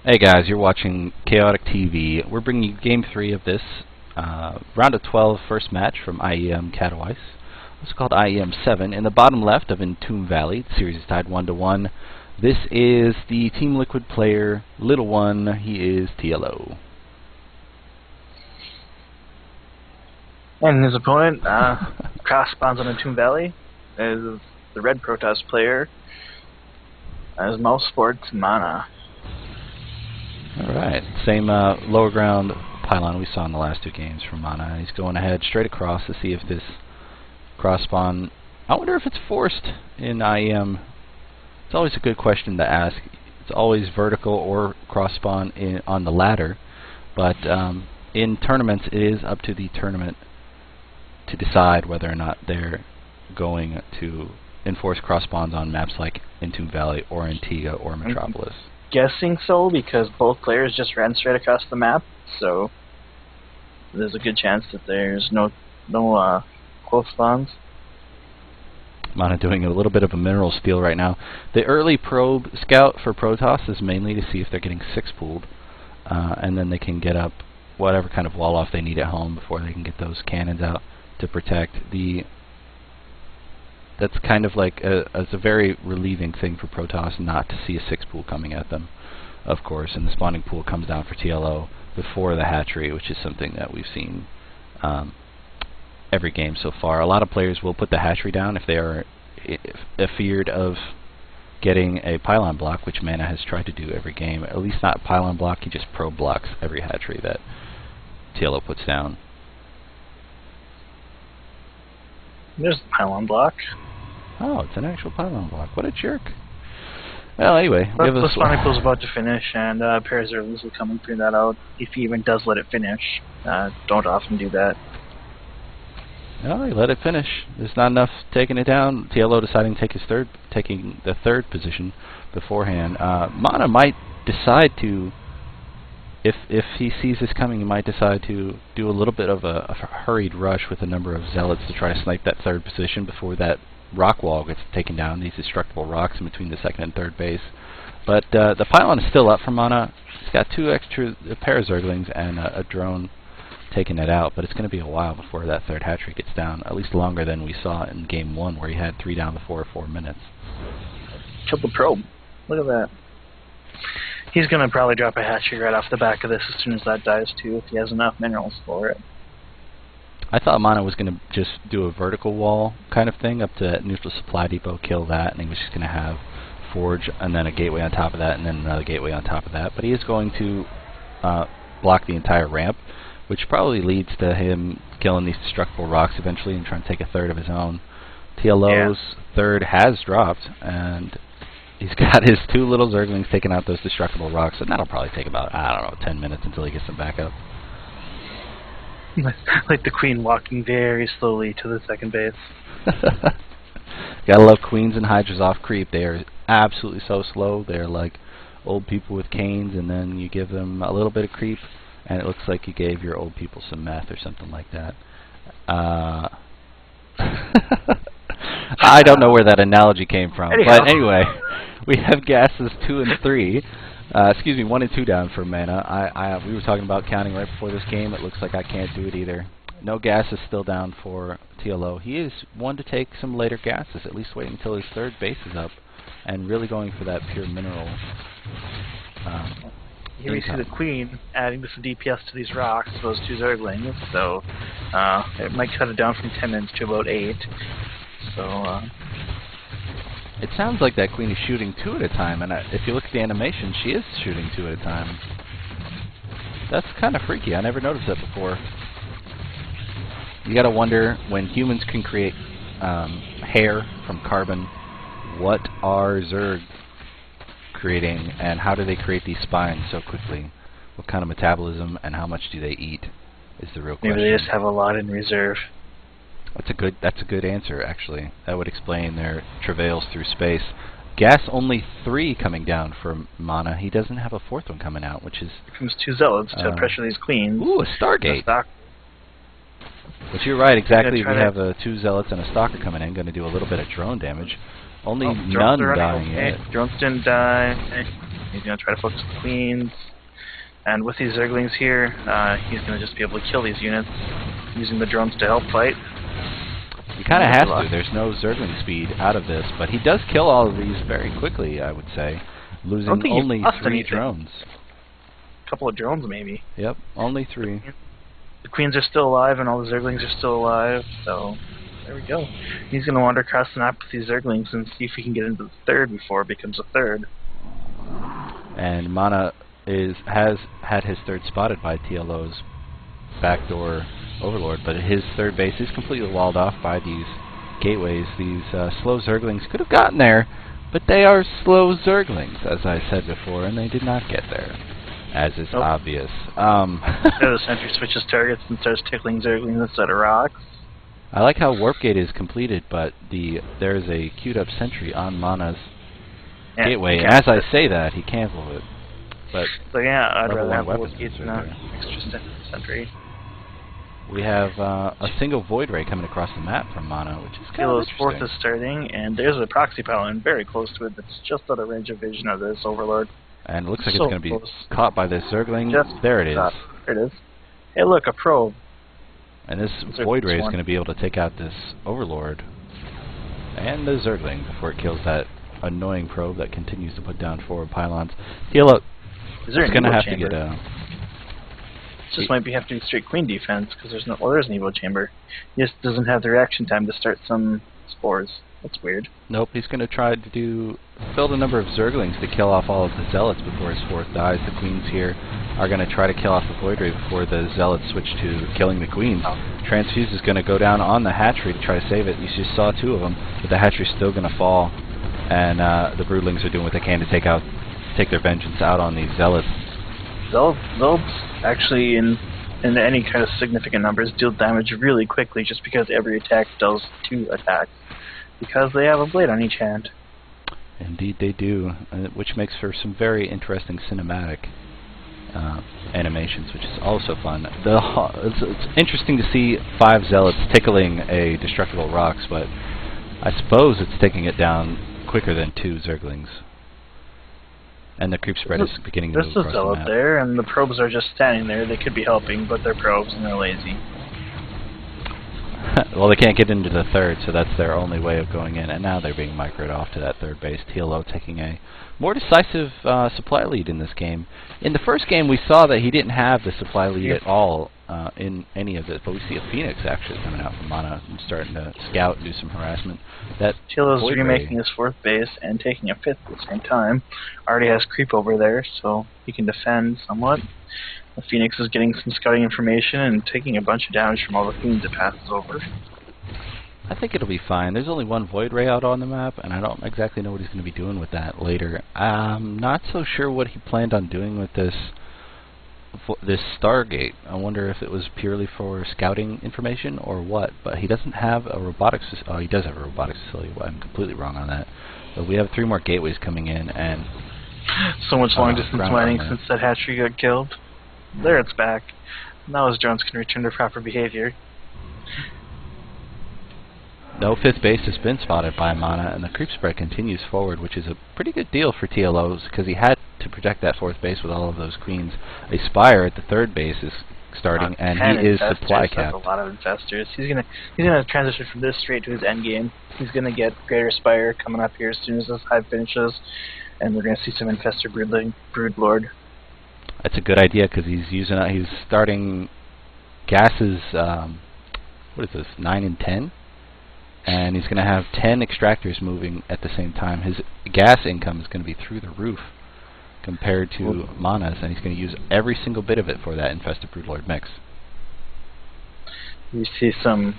Hey guys, you're watching Chaotic TV. We're bringing you Game 3 of this round of 12 first match from IEM Katowice. It's called IEM 7. In the bottom left of Entomb Valley, the series is tied 1-1. This is the Team Liquid player, TheLittleOne. He is TLO. And his opponent, cross spawns on Entomb Valley, is the red Protest player, as MouseSports MaNa. Alright, same lower ground pylon we saw in the last two games from MaNa. He's going ahead straight across to see if this cross spawn, I wonder if it's forced in IEM. It's always a good question to ask. It's always vertical or cross spawn on the ladder, but in tournaments it is up to the tournament to decide whether or not they're going to enforce cross spawns on maps like Entomb Valley or Antigua or Metropolis. Guessing so, because both players just ran straight across the map, so there's a good chance that there's no close spawns. MaNa doing a little bit of a mineral steal right now. The early probe scout for Protoss is mainly to see if they're getting 6 pooled, and then they can get up whatever kind of wall off they need at home before they can get those cannons out to protect the. That's kind of like it's a very relieving thing for Protoss not to see a 6 pool coming at them, of course, and the spawning pool comes down for TLO before the hatchery, which is something that we've seen every game so far. A lot of players will put the hatchery down if they are feared of getting a pylon block, which MaNa has tried to do every game. At least not pylon block, he just probe blocks every hatchery that TLO puts down. There's the pylon block. Oh, it's an actual pylon block. What a jerk. Well, anyway. The spawning pool's about to finish, and pairs are will come and figure that out, if he even does let it finish. Don't often do that. No, he let it finish. There's not enough taking it down. TLO deciding to take taking the third position beforehand. MaNa might decide to, if he sees this coming, he might decide to do a little bit of a hurried rush with a number of zealots to try to snipe that third position before that rock wall gets taken down, these destructible rocks in between the second and third base. But the pylon is still up for MaNa. He's got a pair of Zerglings and a drone taking it out, but it's going to be a while before that third hatchery gets down, at least longer than we saw in Game 1, where he had 3 down before 4 minutes. Killed the probe. Look at that. He's going to probably drop a hatchery right off the back of this as soon as that dies, too, if he has enough minerals for it. I thought MaNa was going to just do a vertical wall kind of thing up to neutral supply depot, kill that, and he was just going to have forge and then a gateway on top of that and then another gateway on top of that. But he is going to block the entire ramp, which probably leads to him killing these destructible rocks eventually and trying to take a third of his own. TLO's third has dropped, and he's got his 2 little Zerglings taking out those destructible rocks, and that'll probably take about, I don't know, 10 minutes until he gets them back up. Like the queen walking very slowly to the second base. Gotta love queens and hydras off creep. They are absolutely so slow. They're like old people with canes, and then you give them a little bit of creep, and it looks like you gave your old people some meth or something like that. I don't know where that analogy came from, but anyway, we have gases 2 and 3. Excuse me, 1 and 2 down for MaNa. We were talking about counting right before this game. It looks like I can't do it either. No gas is still down for TLO. He is one to take some later gases, at least waiting until his third base is up, and really going for that pure mineral. Here we see the queen adding some DPS to these rocks, those 2 Zerglings, so it might cut it down from 10 minutes to about 8. So, it sounds like that queen is shooting 2 at a time, and if you look at the animation, she is shooting 2 at a time. That's kind of freaky. I never noticed that before. You gotta wonder, when humans can create hair from carbon, what are Zerg creating, and how do they create these spines so quickly? What kind of metabolism, and how much do they eat, is the real question. Maybe they just have a lot in reserve. That's a good answer, actually. That would explain their travails through space. Gas only 3 coming down for MaNa. He doesn't have a 4th one coming out, which is... Here comes 2 zealots to pressure these queens. Ooh, a Stargate. But you're right, exactly. We have 2 zealots and a stalker coming in, going to do a little bit of drone damage. Only none dying yet. Drones didn't die. He's going to try to focus the queens. And with these Zerglings here, he's going to just be able to kill these units using the drones to help fight. He kind of has to. There's no Zergling speed out of this, but he does kill all of these very quickly, I would say, losing only 3 drones. A couple of drones, maybe. Yep, only 3. The queens are still alive, and all the Zerglings are still alive, so there we go. He's going to wander across the map with these Zerglings and see if he can get into the third before it becomes a third. And MaNa has had his third spotted by TLO's backdoor Overlord, but his third base is completely walled off by these gateways. These slow Zerglings could have gotten there, but they are slow Zerglings, as I said before, and they did not get there, as is obvious. The sentry switches targets and starts tickling Zerglings instead of rocks. I like how Warp Gate is completed, but there is a queued up sentry on MaNa's gateway, and as I say that, he cancels it. But so yeah, I'd rather have weapons Warp Gate than an extra sentry. We have a single Void Ray coming across the map from MaNa, which is kind of interesting. Fourth is starting, and there's a proxy pylon very close to it that's just out of range of vision of this Overlord. And it looks like it's going to be caught by this Zergling. There it is. There it is. Hey look, a probe. And this Void Ray is going to be able to take out this Overlord and the Zergling before it kills that annoying probe that continues to put down 4 pylons. TLO is going to have to get a... Just might have to be straight queen defense because there's there's an Evo chamber. He just doesn't have the reaction time to start some spores. That's weird. Nope, he's going to try to build a number of Zerglings to kill off all of the Zealots before his 4th dies. The queens here are going to try to kill off the Void Ray before the Zealots switch to killing the queens. Transfuse is going to go down on the hatchery to try to save it. You just saw 2 of them, but the hatchery's still going to fall, and the Broodlings are doing what they can to take their vengeance out on these Zealots. They'll actually, in any kind of significant numbers, deal damage really quickly just because every attack does 2 attacks. Because they have a blade on each hand. Indeed they do, which makes for some very interesting cinematic animations, which is also fun. It's interesting to see 5 Zealots tickling a destructible rocks, but I suppose it's taking it down quicker than 2 Zerglings. And the creep spread is beginning to move across the map. There's a Zealot there, and the probes are just standing there. They could be helping, but they're probes and they're lazy. Well, they can't get into the third, so that's their only way of going in. And now they're being microed off to that third base. TLO taking a more decisive supply lead in this game. In the first game, we saw that he didn't have the supply lead at all in any of it, but we see a Phoenix actually coming out from MaNa and starting to scout and do some harassment. That TLO's remaking his 4th base and taking a 5th at the same time. Already has creep over there, so he can defend somewhat. The Phoenix is getting some scouting information and taking a bunch of damage from all the queens it passes over. I think it'll be fine. There's only 1 Void Ray out on the map, and I don't exactly know what he's going to be doing with that later. I'm not so sure what he planned on doing with this Stargate. I wonder if it was purely for scouting information or what, but he doesn't have a robotics facility. Oh, he does have a robotics facility. Well, I'm completely wrong on that. But we have 3 more gateways coming in, and so much long distance mining since that hatchery got killed. There, it's back. Now his drones can return to proper behavior. No 5th base has been spotted by MaNa, and the creep spread continues forward, which is a pretty good deal for TLOs, because he had to protect that 4th base with all of those queens. A Spire at the 3rd base is starting, and he is supply capped. That's a lot of infestors. He's gonna transition from this straight to his end game. He's gonna get Greater Spire coming up here as soon as this hive finishes, and we're gonna see some infestor Broodlord. That's a good idea because he's starting gases. What is this? 9 and 10, and he's going to have 10 extractors moving at the same time. His gas income is going to be through the roof compared to MaNa's, and he's going to use every single bit of it for that infested Broodlord mix. You see some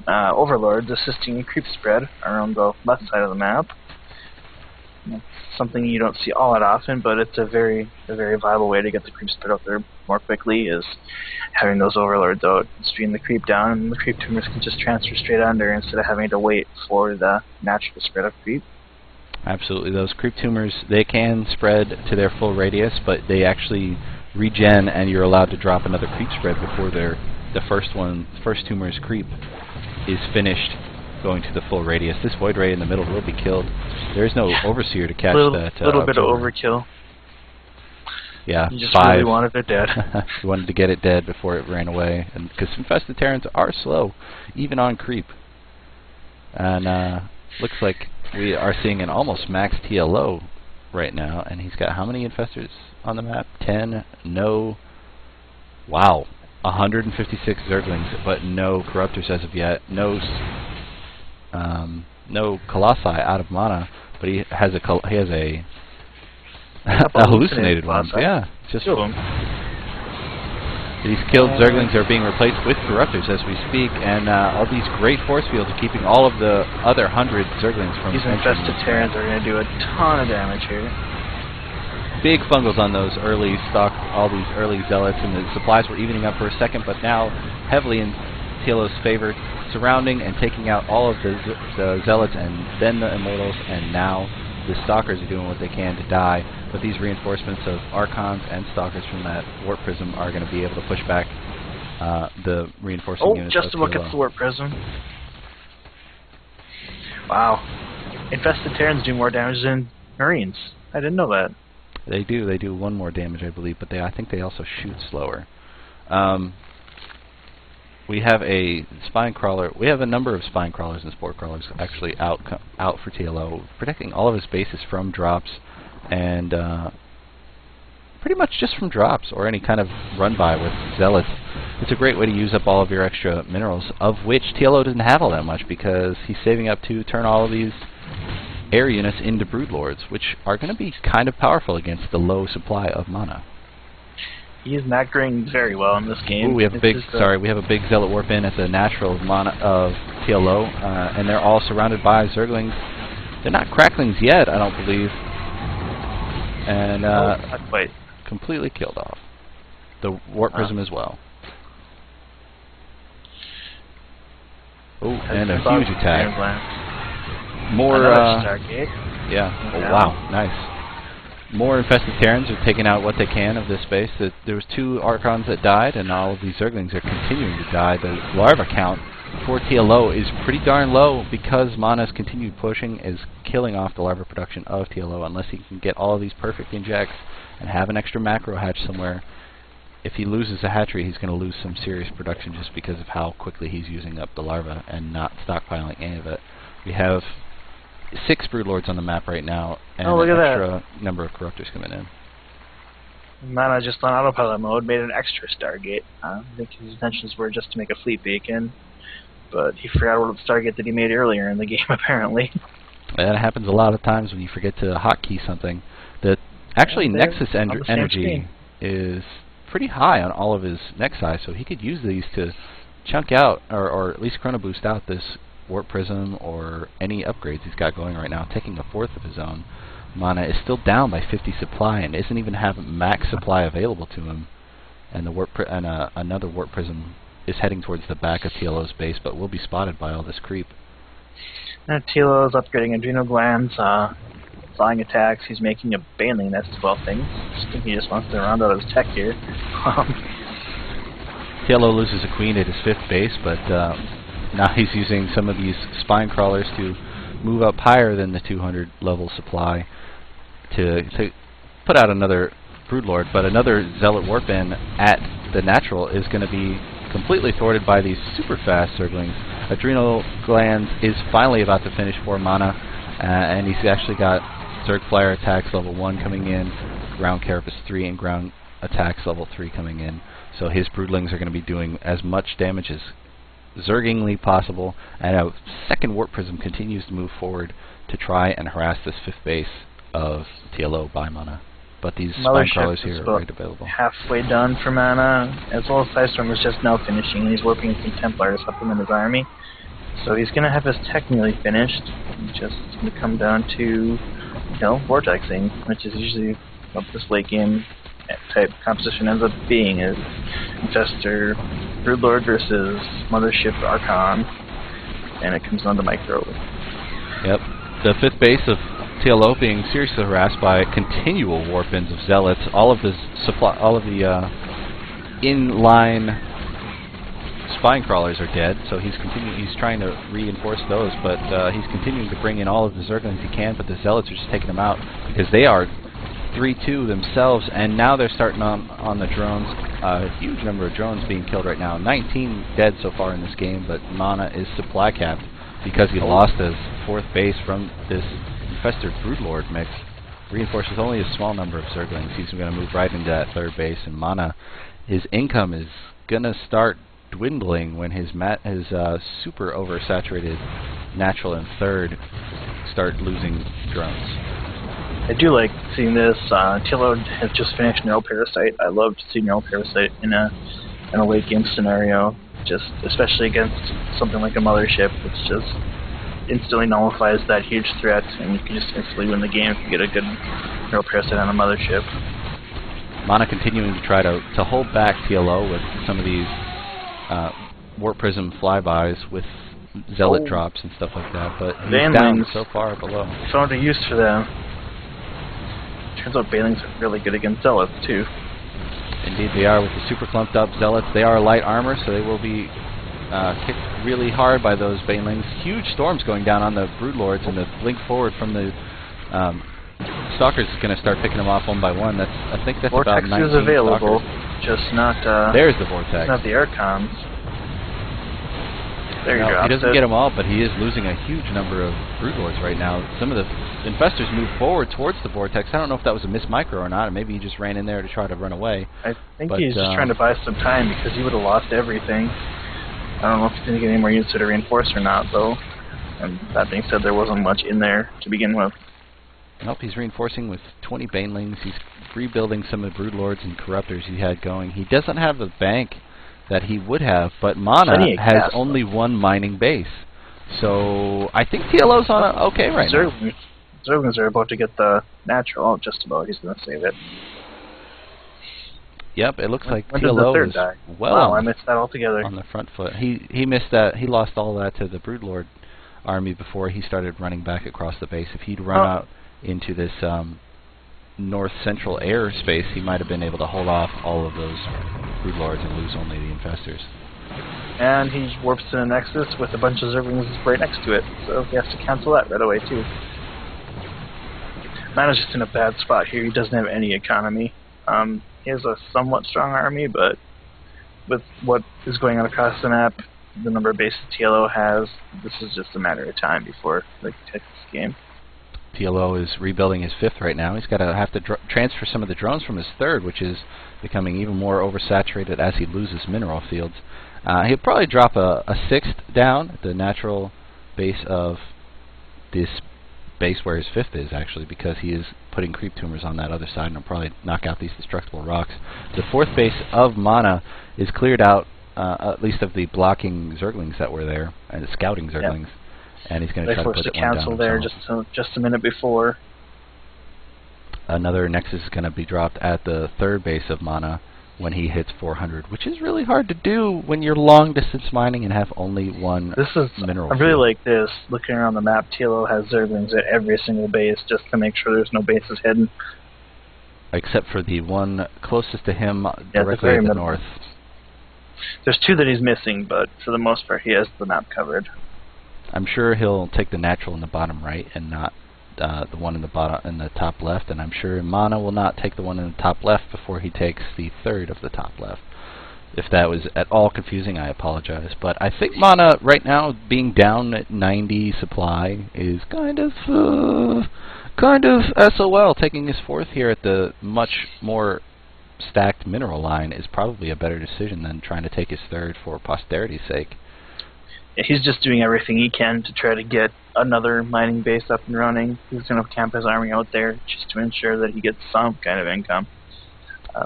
Overlords assisting creep spread around the left side of the map. It's something you don't see all that often, but it's a very viable way to get the creep spread out there more quickly, is having those Overlords out, stream the creep down, and the creep tumors can just transfer straight under instead of having to wait for the natural spread of creep. Absolutely. Those creep tumors, they can spread to their full radius, but they actually regen, and you're allowed to drop another creep spread before the first tumor's creep is finished going to the full radius. This Void Ray in the middle will be killed. There is no Overseer to catch that. A little bit of overkill. Yeah, You just 5. really wanted it dead. He wanted to get it dead before it ran away, and because infested Terrans are slow, even on creep. And looks like we are seeing an almost max TLO right now, and he's got how many infestors on the map? 10. No. Wow. 156 Zerglings, but no Corruptors as of yet. No. No Colossi out of MaNa, but he has a hallucinated one. Yeah, just two of them. These killed Zerglings are being replaced with Corruptors as we speak, and all these great force fields are keeping all of the other 100 Zerglings from These infested Terrans are going to do a ton of damage here. Big fungals on those early stock, all these early Zealots, and the supplies were evening up for a second, but now heavily in TLO's favor, surrounding and taking out all of the Zealots and then the Immortals, and now the Stalkers are doing what they can to die. But these reinforcements of Archons and Stalkers from that Warp Prism are going to be able to push back the reinforcing units. Just about gets the Warp Prism. Wow. Infested Terrans do more damage than Marines. I didn't know that. They do. They do 1 more damage, I believe, but I think they also shoot slower. We have a spine crawler. We have a number of spine crawlers and sport crawlers actually out for TLO, protecting all of his bases from drops, and pretty much just from drops or any kind of run by with Zealots. It's a great way to use up all of your extra minerals, of which TLO doesn't have all that much because he's saving up to turn all of these air units into Broodlords, which are going to be kind of powerful against the low supply of mana. He is macroing very well in this game. Ooh, we have a big Zealot warp in at the natural of TLO, and they're all surrounded by Zerglings. They're not cracklings yet, I don't believe, and not quite. Completely killed off. The Warp Prism as well. Oh, and a huge attack. More, yeah. Oh, wow, nice. More infested Terrans are taking out what they can of this base. There was 2 Archons that died, and all of these Zerglings are continuing to die. The larva count for TLO is pretty darn low because MaNa's continued pushing is killing off the larva production of TLO unless he can get all of these perfect injects and have an extra macro hatch somewhere. If he loses a hatchery, he's going to lose some serious production just because of how quickly he's using up the larva and not stockpiling any of it. We have 6 Broodlords on the map right now, and an extra number of Corruptors coming in. MaNa just on autopilot mode made an extra Stargate. I think his intentions were just to make a fleet beacon, but he forgot what Stargate that he made earlier in the game, apparently. That happens a lot of times when you forget to hotkey something. That actually Nexus energy is pretty high on all of his Nexi, so he could use these to chunk out, or at least chrono boost out this Warp Prism or any upgrades he's got going right now, taking a 4th of his own. MaNa is still down by 50 supply and isn't even having max supply available to him. And the another Warp Prism is heading towards the back of TLO's base, but will be spotted by all this creep. TLO is upgrading adrenal glands, flying attacks. He's making a Baneling nest of all things. I think he just wants to round out his tech here. TLO loses a queen at his 5th base, but now he's using some of these spine crawlers to move up higher than the 200 level supply to put out another Broodlord, but another Zealot warp in at the natural is going to be completely thwarted by these super fast Zerglings. Adrenal Glands is finally about to finish for MaNa, and he's actually got Zerg Flyer attacks level 1 coming in, Ground Carapace 3, and Ground attacks level 3 coming in. So his Broodlings are going to be doing as much damage as Zergingly possible, and a 2nd Warp Prism continues to move forward to try and harass this 5th base of TLO by MaNa. But these spine crawlers here are right available. Halfway done for MaNa, as well as Sidestorm is just now finishing, and he's warping some Templars to supplement his army. So he's going to have his tech nearly finished. It's just going to come down to, you know, vortexing, which is usually what this late game type composition ends up being, is Infestor Broodlord versus Mothership Archon, and it comes down to micro. Yep. The 5th base of TLO being seriously harassed by continual warp-ins of Zealots. All of the inline spine crawlers are dead, so he's trying to reinforce those, but he's continuing to bring in all of the Zerglings he can, but the Zealots are just taking them out because they are 3-2 themselves, and now they're starting on the drones. A huge number of drones being killed right now. 19 dead so far in this game, but MaNa is supply capped because he lost his 4th base from this infested Broodlord mix. Reinforces only a small number of Zerglings. He's going to move right into that 3rd base, and MaNa, his income is going to start dwindling when his super oversaturated natural and 3rd start losing drones. I do like seeing this. TheLittleOne has just finished Neural Parasite. I love to see Neural Parasite in a late game scenario, just especially against something like a mothership, which just instantly nullifies that huge threat, and you can just instantly win the game if you get a good Neural Parasite on a mothership. MaNa continuing to try to hold back TLO with some of these Warp Prism flybys with Zealot drops and stuff like that, but he's down so far below. Found a use for them. Turns out Banelings are really good against Zealots, too. Indeed they are, with the super clumped up Zealots. They are light armor, so they will be kicked really hard by those Banelings. Huge storms going down on the Broodlords, and the blink forward from the Stalkers is going to start picking them off one by one. I think that's Vortex about 19 is available, Stalkers. just not... There's the Vortex. Not the Aircons. There you go. He doesn't get them all, but he is losing a huge number of Broodlords right now. Some of the Infestors move forward towards the Vortex. I don't know if that was a miss micro or not, or maybe he just ran in there to try to run away. I think he's just trying to buy some time, because he would have lost everything. I don't know if he's going to get any more units to reinforce or not, though. And that being said, there wasn't much in there to begin with. Nope, he's reinforcing with 20 Banelings. He's rebuilding some of the Broodlords and Corruptors he had going. He doesn't have the bank that he would have, but MaNa has only 1 mining base. So I think TLO's on a okay right now. Zerglings are about to get the natural. Oh, just about. He's going to save it. Yep, it looks like when TLO does the 3rd is die? well wow, I missed that altogether. on the front foot. He missed that. He lost all that to the Broodlord army before he started running back across the base. If he'd run out into this north-central airspace, he might have been able to hold off all of those Broodlords and lose only the Infestors. And he warps to the Nexus with a bunch of Zerglings right next to it, so he has to cancel that right away, too. MaNa's just in a bad spot here. He doesn't have any economy. He has a somewhat strong army, but with what is going on across the map, the number of bases TLO has, this is just a matter of time before they can take this game. TLO is rebuilding his 5th right now. He's got to have to transfer some of the drones from his 3rd, which is becoming even more oversaturated as he loses mineral fields. He'll probably drop a 6th down at the natural base of this base where his 5th is, actually, because he is putting creep tumors on that other side and will probably knock out these destructible rocks. The 4th base of MaNa is cleared out, at least of the blocking Zerglings that were there, and the scouting Zerglings. And he's going to try to put it one down there just a minute before. Another Nexus is going to be dropped at the 3rd base of MaNa when he hits 400, which is really hard to do when you're long-distance mining and have only 1 mineral. I really like this. Looking around the map, TLO has Zerglings at every single base just to make sure there's no bases hidden. Except for the one closest to him directly in the north. There's 2 that he's missing, but for the most part he has the map covered. I'm sure he'll take the natural in the bottom right and not the one in the top left, and I'm sure MaNa will not take the one in the top left before he takes the 3rd of the top left. If that was at all confusing, I apologize. But I think MaNa right now, being down at 90 supply, is kind of SOL. Taking his 4th here at the much more stacked mineral line is probably a better decision than trying to take his 3rd for posterity's sake. He's just doing everything he can to try to get another mining base up and running. He's going to camp his army out there just to ensure that he gets some kind of income.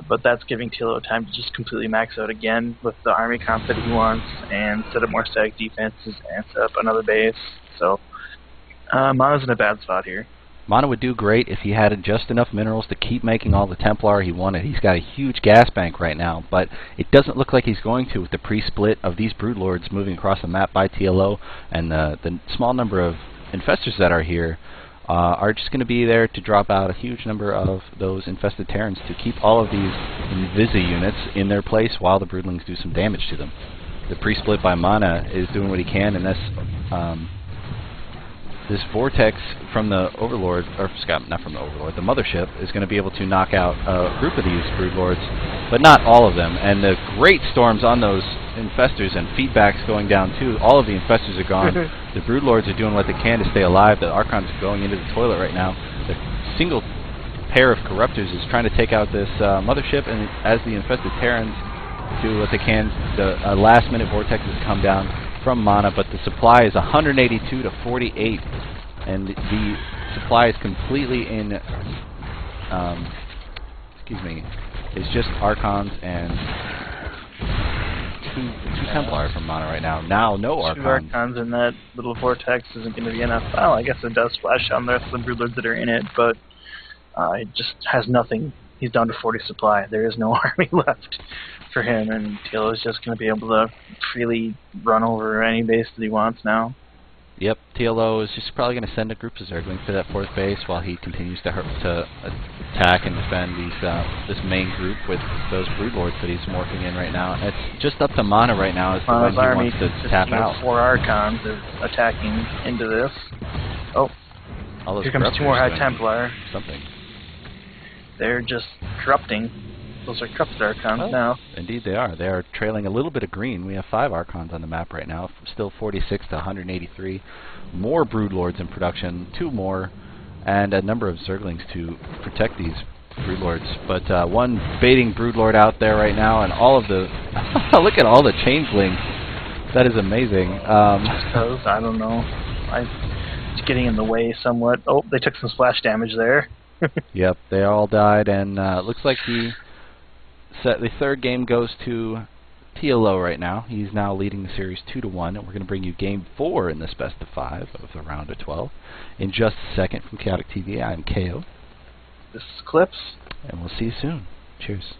But that's giving TLO time to just completely max out again with the army comp that he wants and set up more static defenses and set up another base. So MaNa's in a bad spot here. MaNa would do great if he had just enough minerals to keep making all the Templar he wanted. He's got a huge gas bank right now, but it doesn't look like he's going to with the pre-split of these Broodlords moving across the map by TLO, and the small number of Infestors that are here are just going to be there to drop out a huge number of those infested Terrans to keep all of these Invisi units in their place while the Broodlings do some damage to them. The pre-split by MaNa is doing what he can, and that's this vortex from the Overlord, or not from the Overlord, the Mothership, is going to be able to knock out a group of these Broodlords, but not all of them. And the great storms on those Infestors and feedbacks going down too. All of the Infestors are gone. The Broodlords are doing what they can to stay alive. The Archons are going into the toilet right now. The single pair of Corruptors is trying to take out this Mothership, and as the Infested Terrans do what they can, the last-minute vortexes come down from MaNa, but the supply is 182 to 48, and the supply is completely in, it's just Archons and two Templar from MaNa right now. Now no Archons. 2 Archons, and that little vortex isn't going to be enough. Well, I guess it does splash on the rest of the Broodlords that are in it, but it just has nothing. He's down to 40 supply. There is no army left for him, and TLO is just going to be able to freely run over any base that he wants now. Yep, TLO is just probably going to send a group of Zerglings to that 4th base while he continues to attack and defend this main group with those Broodlords that he's morphing in right now. And it's just up to MaNa right now as to when he wants to tap out. 4 Archons are attacking into this. Oh, here comes 2 more High Templar. Something. They're just corrupting. Those are corrupted Archons now. Indeed they are. They are trailing a little bit of green. We have 5 Archons on the map right now. Still 46 to 183. More Broodlords in production. 2 more. And a number of Zerglings to protect these Broodlords. But one baiting Broodlord out there right now, and all of the... look at all the Changelings. That is amazing. I don't know. It's getting in the way somewhat. Oh, they took some splash damage there. Yep, they all died, and looks like the 3rd game goes to TLO right now. He's now leading the series 2-1, and we're going to bring you Game 4 in this best of 5 of the round of 12 in just a second. From Chaotic TV, I'm KO. This is Clips, and we'll see you soon. Cheers.